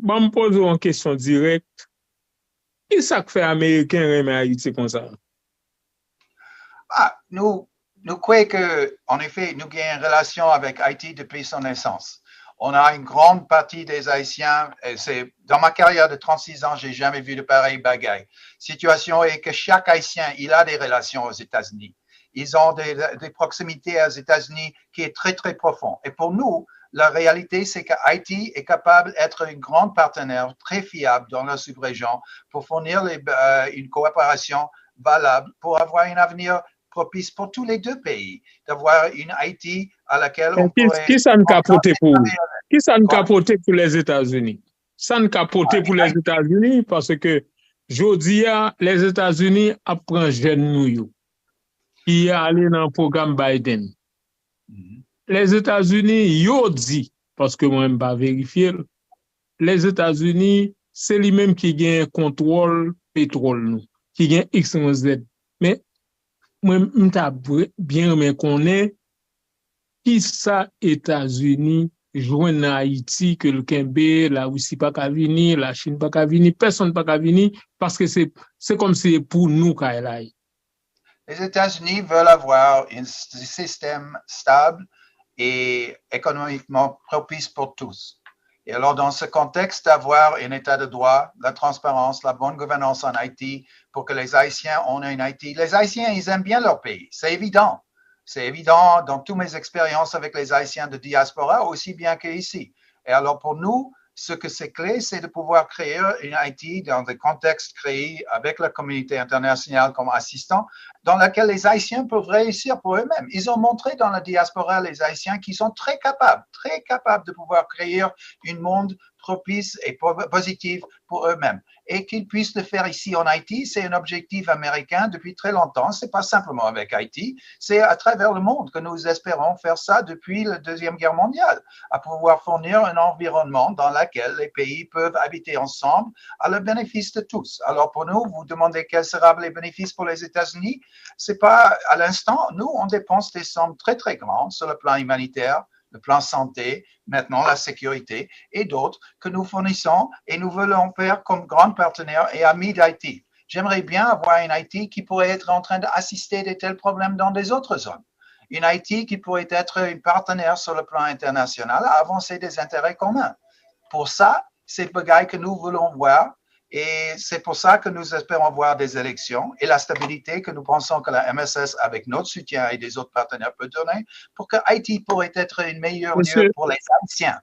Bon, me pose une question directe. Qui ça que fait Américain aimer Haïti comme ça? Nous croyons qu'en effet, nous avons une relation avec Haïti depuis son naissance. On a une grande partie des Haïtiens, et c'est, dans ma carrière de 36 ans, j'ai jamais vu de pareille bagaille. Situation est que chaque Haïtien, il a des relations aux États-Unis. Ils ont des proximités aux États-Unis qui est très, très profond. Et pour nous, la réalité, c'est que Haïti est capable d'être un grand partenaire très fiable dans la sous-région pour fournir une coopération valable pour avoir un avenir propice pour tous les deux pays, d'avoir une Haïti à laquelle on pourrait Qui ça nous capote pour qui ça nous quoi? capote pour les États-Unis? Ça nous capote pour les États-Unis parce que jodi a les États-Unis apprend jeune nous yo qui est allé dans le programme Biden. Les États-Unis yo dit parce que moi même pas vérifier les États-Unis c'est lui-même qui gagne contrôle pétrole nous qui gagne X y Z mais moi m'ta bien mais connaît qui ça États-Unis joindre Haïti que le Kembe, la Russie pas qu'à venir, la Chine pas qu'à venir, personne pas qu'à venir parce que c'est comme si pour nous qu'à là. Les États-Unis veulent avoir un système stable et économiquement propice pour tous. Et alors, dans ce contexte, d'avoir un état de droit, la transparence, la bonne gouvernance en Haïti, pour que les Haïtiens ont un Haïti. Les Haïtiens, ils aiment bien leur pays, c'est évident. C'est évident dans toutes mes expériences avec les Haïtiens de diaspora, aussi bien qu'ici. Et alors, pour nous, ce que c'est clé, c'est de pouvoir créer une Haïti dans des contextes créés avec la communauté internationale comme assistant, dans laquelle les Haïtiens peuvent réussir pour eux-mêmes. Ils ont montré dans la diaspora, les Haïtiens, qui sont très capables de pouvoir créer un monde propice et positif pour eux-mêmes. Et qu'ils puissent le faire ici en Haïti, c'est un objectif américain depuis très longtemps. C'est pas simplement avec Haïti, c'est à travers le monde que nous espérons faire ça depuis la Deuxième Guerre mondiale, à pouvoir fournir un environnement dans lequel les pays peuvent habiter ensemble à le bénéfice de tous. Alors pour nous, vous demandez quels seront les bénéfices pour les États-Unis. C'est pas à l'instant, nous, on dépense des sommes très, très grandes sur le plan humanitaire, le plan santé, maintenant la sécurité et d'autres que nous fournissons et nous voulons faire comme grands partenaires et amis d'Haïti. J'aimerais bien avoir une Haïti qui pourrait être en train d'assister de tels problèmes dans des autres zones. Une Haïti qui pourrait être un partenaire sur le plan international à avancer des intérêts communs. Pour ça, c'est le bagage que nous voulons voir. Et c'est pour ça que nous espérons voir des élections et la stabilité que nous pensons que la MSS, avec notre soutien et des autres partenaires, peut donner pour que Haïti pourrait être un meilleur lieu pour les Haïtiens.